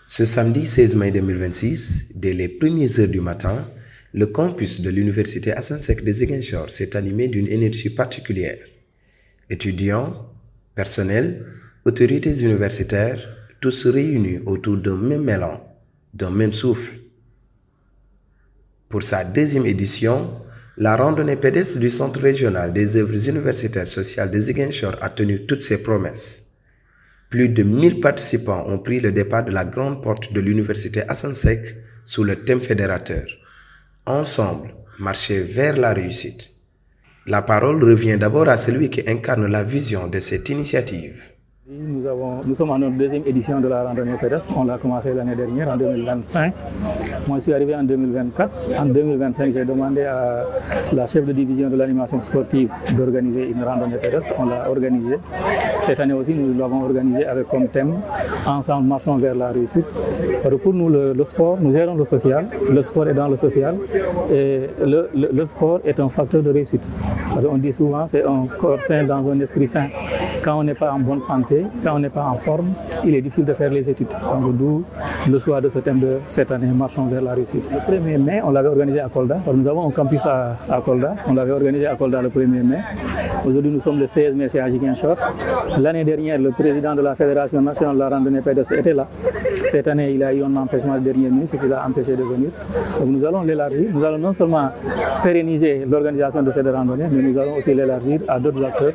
Ce samedi 16 mai 2026, dès les premières heures du matin, le campus de l'université Assane Seck de Ziguinchor s'est animé d'une énergie particulière. Étudiants, personnels, autorités universitaires, tous réunis autour d'un même élan, d'un même souffle. Pour sa deuxième édition, la randonnée pédestre du Centre régional des œuvres universitaires sociales de Ziguinchor a tenu toutes ses promesses. Plus de 1000 participants ont pris le départ de la grande porte de l'université Assane Seck sous le thème fédérateur. Ensemble, marcher vers la réussite. La parole revient d'abord à celui qui incarne la vision de cette initiative. Nous sommes en notre deuxième édition de la randonnée pédestre. On l'a commencé l'année dernière, en 2025. Moi, je suis arrivé en 2024. En 2025, j'ai demandé à la chef de division de l'animation sportive d'organiser une randonnée pédestre. On l'a organisée. Cette année aussi, nous l'avons organisée avec comme thème « Ensemble, marchons vers la réussite ». Pour nous, le sport, nous gérons le social. Le sport est dans le social. Et le sport est un facteur de réussite. On dit souvent, c'est un corps sain dans un esprit sain. Quand on n'est pas en bonne santé, quand on n'est pas en forme, il est difficile de faire les études. Donc, d'où le choix de ce thème de cette année, marchons vers la réussite. Le 1er mai, on l'avait organisé à Kolda. Nous avons un campus à Kolda. On l'avait organisé à Kolda le 1er mai. Aujourd'hui, nous sommes le 16 mai, c'est à Ziguinchor. L'année dernière, le président de la Fédération nationale de la randonnée pédestre était là. Cette année, il a eu un empêchement de dernière minute, ce qui l'a empêché de venir. Donc, nous allons l'élargir. Nous allons non seulement pérenniser l'organisation de cette randonnée, mais nous allons aussi l'élargir à d'autres acteurs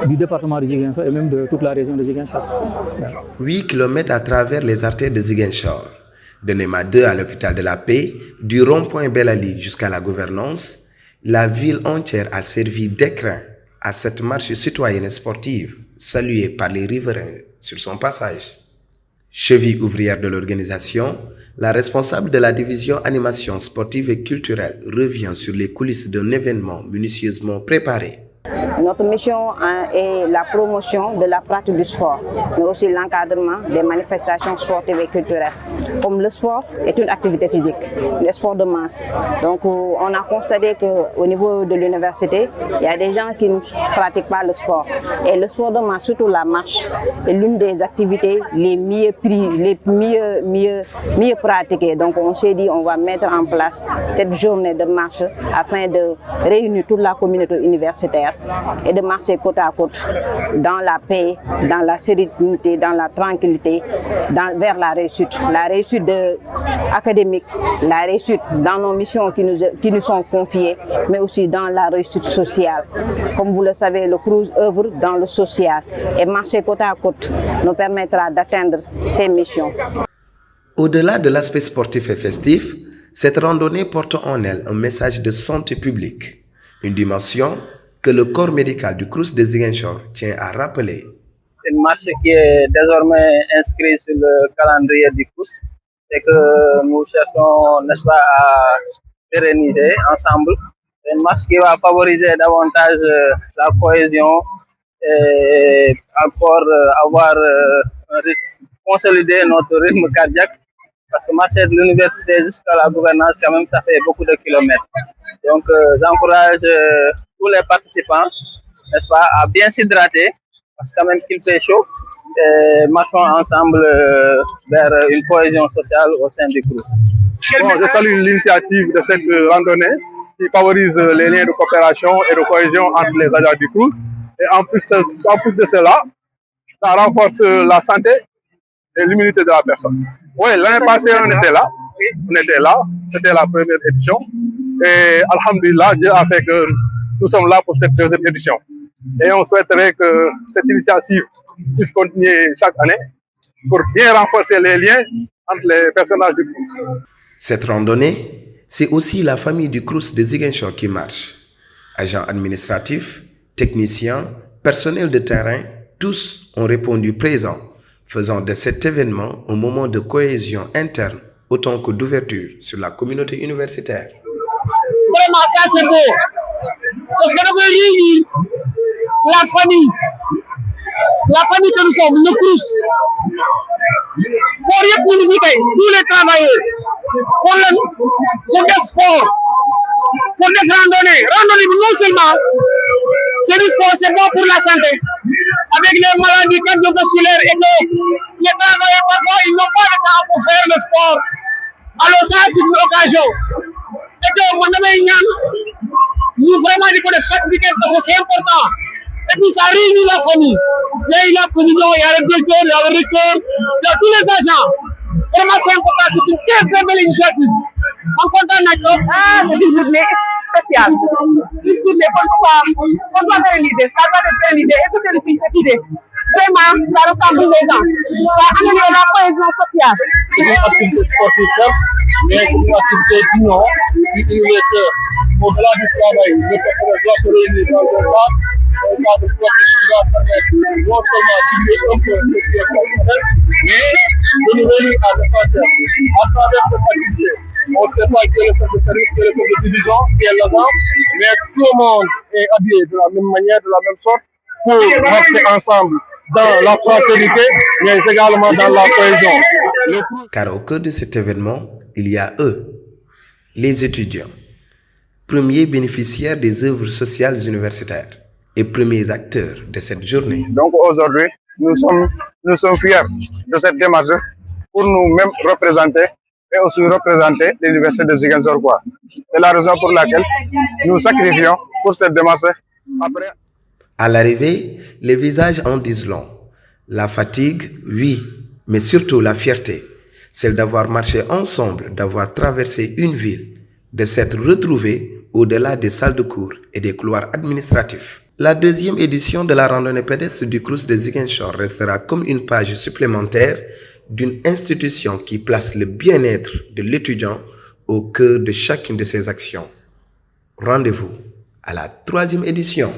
du département de Ziguinchor et même de toute la région de Ziguinchor. 8 km à travers les artères de Ziguinchor, de Nema 2 à l'hôpital de la Paix, du rond-point Bellali jusqu'à la gouvernance, la ville entière a servi d'écrin à cette marche citoyenne et sportive, saluée par les riverains sur son passage. Cheville ouvrière de l'organisation, la responsable de la division animation sportive et culturelle revient sur les coulisses d'un événement minutieusement préparé. Notre mission est la promotion de la pratique du sport, mais aussi l'encadrement des manifestations sportives et culturelles. Comme le sport est une activité physique, le sport de masse. Donc on a constaté qu'au niveau de l'université, il y a des gens qui ne pratiquent pas le sport. Et le sport de masse, surtout la marche, est l'une des activités les mieux pratiquées. Donc on s'est dit on va mettre en place cette journée de marche afin de réunir toute la communauté universitaire et de marcher côte à côte dans la paix, dans la sérénité, dans la tranquillité, vers la réussite académique, la réussite dans nos missions qui nous sont confiées, mais aussi dans la réussite sociale. Comme vous le savez, le CROUS œuvre dans le social et marcher côte à côte nous permettra d'atteindre ces missions. Au-delà de l'aspect sportif et festif, cette randonnée porte en elle un message de santé publique, une dimension que le corps médical du CROUS de Ziguinchor tient à rappeler. C'est une marche qui est désormais inscrite sur le calendrier du CROUS et que nous cherchons, n'est-ce pas, à pérenniser ensemble. C'est une marche qui va favoriser davantage la cohésion et encore consolider notre rythme cardiaque. Parce que marcher de l'université jusqu'à la gouvernance, quand même, ça fait beaucoup de kilomètres. Donc, j'encourage tous les participants, n'est-ce pas, à bien s'hydrater, parce que quand même qu'il fait chaud, et marchons ensemble vers une cohésion sociale au sein du CROUS. Bon, je salue l'initiative de cette randonnée qui favorise les liens de coopération et de cohésion entre les agents du CROUS. Et en plus de cela, ça renforce la santé et l'immunité de la personne. Oui, l'année passée, on était là, c'était la première édition. Et alhamdulillah, Dieu a fait que nous sommes là pour cette deuxième édition. Et on souhaiterait que cette initiative puisse continuer chaque année pour bien renforcer les liens entre les personnages du CROUS. Cette randonnée, c'est aussi la famille du CROUS de Ziguinchor qui marche. Agents administratifs, techniciens, personnel de terrain, tous ont répondu présent, faisant de cet événement un moment de cohésion interne autant que d'ouverture sur la communauté universitaire. Vraiment, ça c'est beau. Parce que nous réunir la famille que nous sommes, le CROUS, pour unifier tous les travailleurs, pour le sport, pour des randonnées. Randonnée, non seulement, c'est du sport, c'est bon pour la santé. Avec les maladies cardiovasculaires et les travailleurs, parfois, gens pour faire le sport. Alors ça, c'est une occasion. Et que mon ami nous vraiment dit que chaque week-end, parce que c'est important. Et puis ça réunit la famille. Il y a la communion, il y a le directeur, il y a le recteur, il y a tous les agents. Vraiment, c'est important. C'est une très très belle initiative. En comptant d'accord. Ah, c'est une journée spéciale. Une journée qu'on doit pérenniser. Ça doit être pérennisé. Écoutez cette idée. Vraiment, ça ressemble aux gens. Ça amène la cohésion sociale. C'est une activité sportive simple, mais c'est une activité d'innovante qui est que, au-delà du travail, le personnel doit se réunir dans un cadre protégé qui va permettre non seulement d'imiter un peu ce qui est professionnel, mais de nous réunir à l'essentiel. À travers cette activité, on ne sait pas qui est le chef de service, qui est le chef de division, qui est l'agent, mais tout le monde est habillé de la même manière, de la même sorte, pour marcher ensemble dans la fraternité, mais également dans la cohésion. Car au cœur de cet événement, il y a eux, les étudiants, premiers bénéficiaires des œuvres sociales universitaires et premiers acteurs de cette journée. Donc aujourd'hui, nous sommes fiers de cette démarche pour nous-mêmes représenter et aussi représenter l'université de Ziguinchor. C'est la raison pour laquelle nous sacrifions pour cette démarche. Après, à l'arrivée, les visages en disent long. La fatigue, oui, mais surtout la fierté, celle d'avoir marché ensemble, d'avoir traversé une ville, de s'être retrouvés au-delà des salles de cours et des couloirs administratifs. La deuxième édition de la randonnée pédestre du Crous de Ziguinchor restera comme une page supplémentaire d'une institution qui place le bien-être de l'étudiant au cœur de chacune de ses actions. Rendez-vous à la 3e édition.